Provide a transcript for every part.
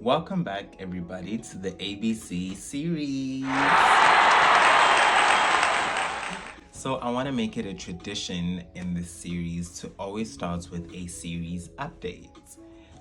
Welcome back, everybody, to the ABC series. So, I want to make it a tradition in this series to always start with a series update.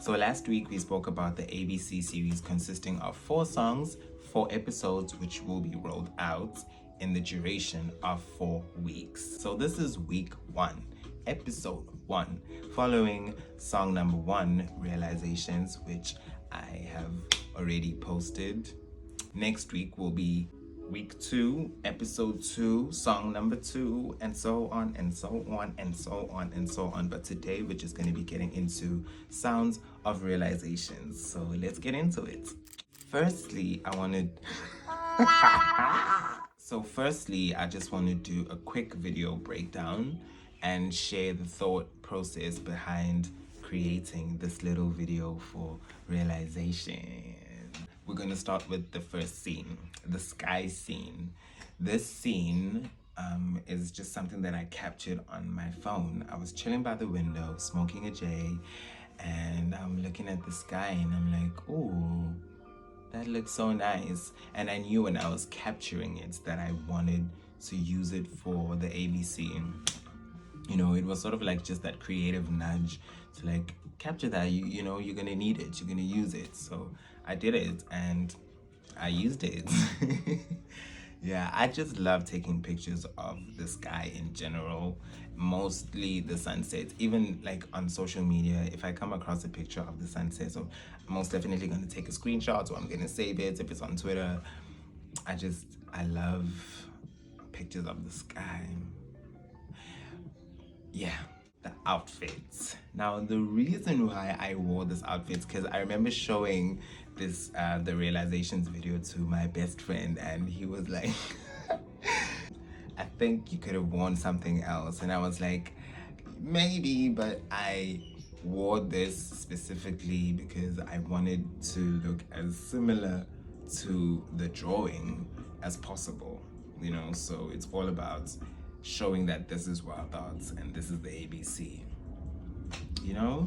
So, last week we spoke about the ABC series consisting of 4 songs, 4 episodes, which will be rolled out in the duration of 4 weeks. So, this is week 1. Episode 1, following song number 1, Realizations, which I have already posted. Next week will be week 2, episode 2, song number 2, and so on and so on and so on and so on. But today we're just going to be getting into sounds of realizations. So let's get into it. Firstly, I just want to do a quick video breakdown and share the thought process behind creating this little video for realization. We're going to start with the first scene, the sky scene. This scene is just something that I captured on my phone. I was chilling by the window, smoking a J, and I'm looking at the sky and I'm like, ooh, that looks so nice. And I knew when I was capturing it that I wanted to use it for the ABC. You know, it was sort of like just that creative nudge to like capture that. You know, you're gonna need it, you're gonna use it. So I did it and I used it. Yeah, I just love taking pictures of the sky in general, mostly the sunset. Even like on social media, if I come across a picture of the sunset, so I'm most definitely gonna take a screenshot or I'm gonna save it if it's on Twitter. I love pictures of the sky. Yeah, the outfits. Now, the reason why I wore this outfit is because I remember showing this the realizations video to my best friend, and he was like, I think you could have worn something else. And I was like, maybe, but I wore this specifically because I wanted to look as similar to the drawing as possible, you know. So it's all about showing that this is Wild Thoughts and this is the ABC, you know.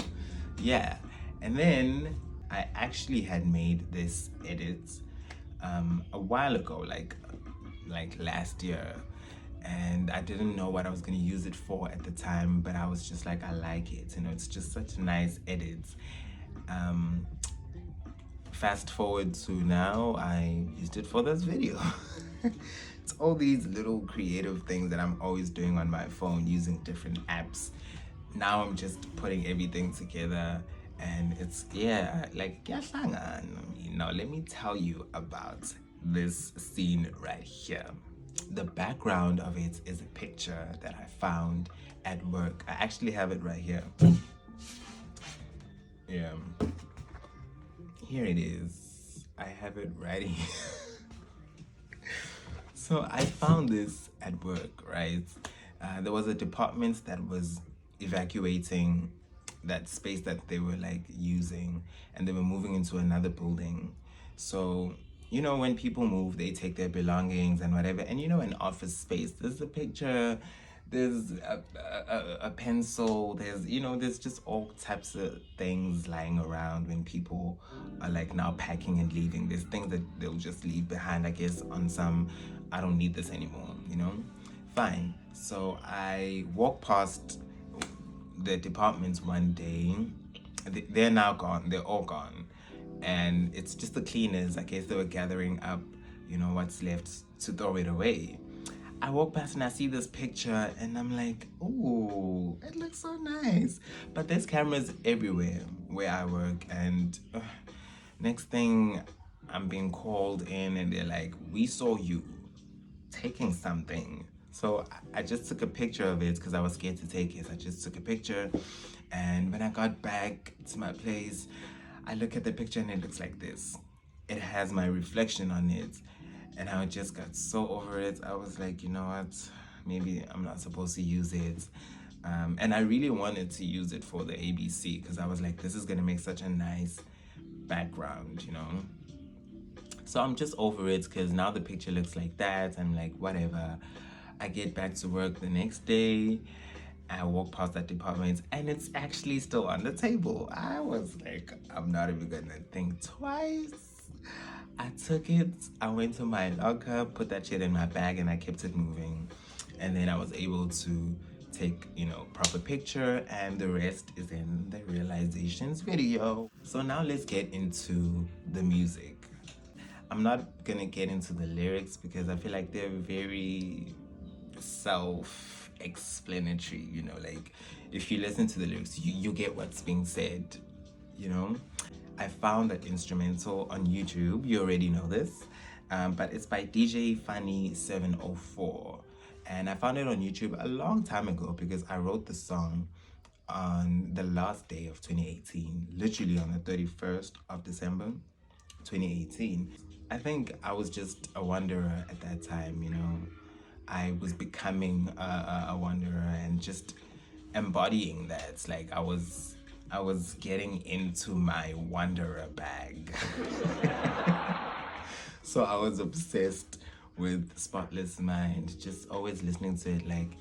Yeah. And then I actually had made this edit a while ago, like last year, and I didn't know what I was going to use it for at the time, but I was just like, I like it, you know. It's just such a nice edit. Fast forward to now, I used it for this video. It's all these little creative things that I'm always doing on my phone using different apps. Now I'm just putting everything together and it's, yeah, like, now let me tell you about this scene right here. The background of it is a picture that I found at work. I actually have it right here. Yeah. Here it is. I have it right here. So I found this at work, right? There was a department that was evacuating that space that they were like using, and they were moving into another building. So, you know, when people move, they take their belongings and whatever. And you know, in office space, there's a picture, there's a pencil, there's, you know, there's just all types of things lying around when people are like now packing and leaving. There's things that they'll just leave behind, I guess, on some, I don't need this anymore, you know? Fine. So I walked past the departments one day. They're now gone, they're all gone. And it's just the cleaners, I guess they were gathering up, you know, what's left to throw it away. I walk past and I see this picture and I'm like, ooh, it looks so nice. But there's cameras everywhere where I work, and next thing I'm being called in and they're like, we saw you taking something. So I just took a picture of it because I was scared to take it. I just took a picture, and when I got back to my place, I look at the picture and it looks like this. It has my reflection on it. And I just got so over it. I was like, you know what? Maybe I'm not supposed to use it. And I really wanted to use it for the ABC because I was like, this is going to make such a nice background, you know? So I'm just over it because now the picture looks like that. I'm like, whatever. I get back to work the next day I walked past that department and it's actually still on the table. I was like, I'm not even gonna think twice. I took it, I went to my locker, put that shit in my bag, and I kept it moving. And then I was able to take, proper picture, and the rest is in the realizations video. So now let's get into the music. I'm not gonna get into the lyrics because I feel like they're very self-explanatory, like if you listen to the lyrics, you get what's being said, you know. I found that instrumental on YouTube. You already know this, but it's by DJ Funny 704, and I found it on YouTube a long time ago because I wrote the song on the last day of 2018, literally on the 31st of December 2018. I think I was just a wanderer at that time, I was becoming a wanderer and just embodying that. Like I was getting into my wanderer bag. So I was obsessed with Spotless Mind, just always listening to it like,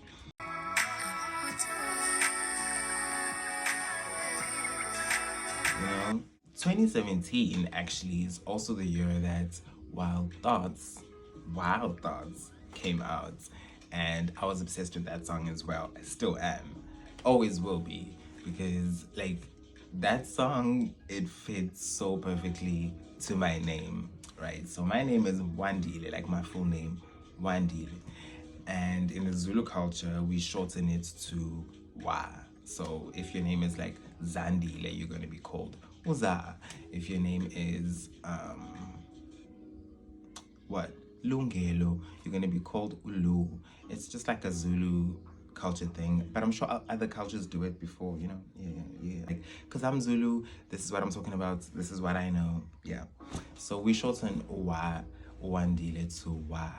2017 actually is also the year that Wild Thoughts came out, and I was obsessed with that song as well. I still am, always will be, because like that song, it fits so perfectly to my name, right? So my name is Wandile, like my full name, Wandile, and in the Zulu culture we shorten it to Wa. So if your name is like Zandile, you're going to be called Uza. If your name is Lungelo, you're going to be called Ulu. It's just like a Zulu culture thing, but I'm sure other cultures do it before, yeah, like, because I'm Zulu, this is what I'm talking about, this is what I know. Yeah, so we shorten Wandile to Wa.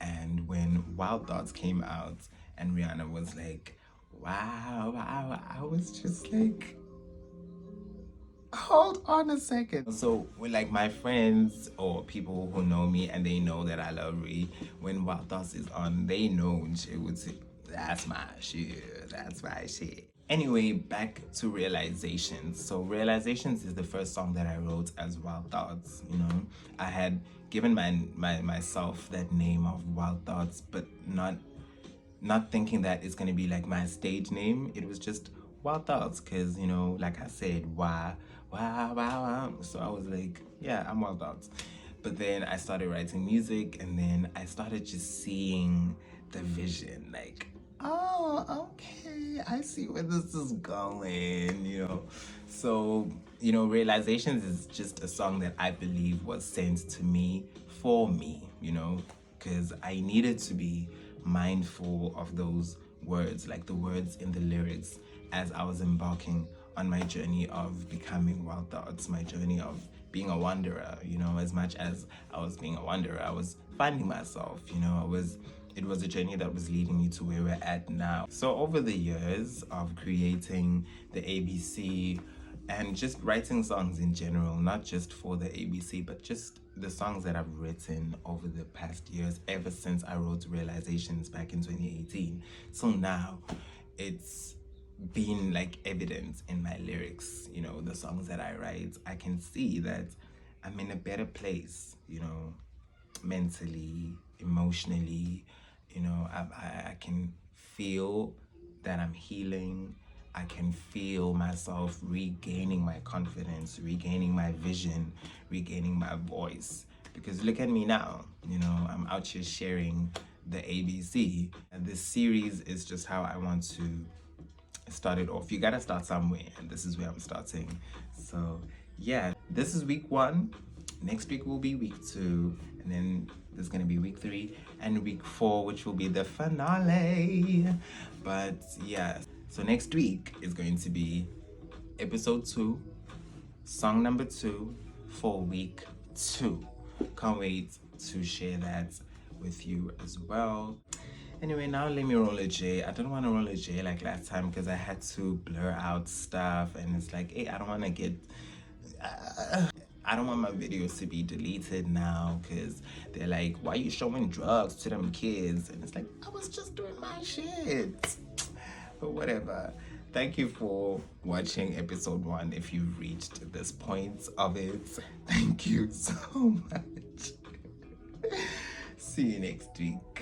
And when Wild Thoughts came out and Rihanna was like, wow, I was just like, hold on a second. So with like my friends or people who know me and they know that I love Ree, when Wild Thoughts is on, they know and she would say, that's my shit, that's my shit. Anyway, back to Realizations. So Realizations is the first song that I wrote as Wild Thoughts. I had given myself that name of Wild Thoughts, but not thinking that it's gonna be like my stage name. It was just Wild Thoughts, because like I said, wow. So I was like, yeah, I'm Wild Thoughts. But then I started writing music, and then I started just seeing the vision, like, oh, okay, I see where this is going. So Realizations is just a song that I believe was sent to me for me, because I needed to be mindful of those words, like the words in the lyrics, as I was embarking on my journey of becoming Wild Thoughts, my journey of being a wanderer. As much as I was being a wanderer, I was finding myself. It was a journey that was leading me to where we're at now. So over the years of creating the ABC and just writing songs in general, not just for the ABC, but just the songs that I've written over the past years, ever since I wrote Realizations back in 2018. So now it's been like evident in my lyrics, the songs that I write. I can see that I'm in a better place, mentally, emotionally. I can feel that I'm healing. I can feel myself regaining my confidence, regaining my vision, regaining my voice. Because look at me now, I'm out here sharing the ABC. And this series is just how I want to start it off. You gotta start somewhere, and this is where I'm starting. So yeah, this is week 1. Next week will be week 2, and then there's gonna be week 3 and week 4, which will be the finale. But yeah, so next week is going to be episode 2, song number 2 for week 2. Can't wait to share that with you as well. Anyway, now let me roll a J. I don't want to roll a J like last time because I had to blur out stuff, and it's like, hey, I don't want to get I don't want my videos to be deleted now because they're like, why are you showing drugs to them kids? And it's like, I was just doing my shit. But whatever. Thank you for watching episode 1. If you've reached this point of it, thank you so much. See you next week.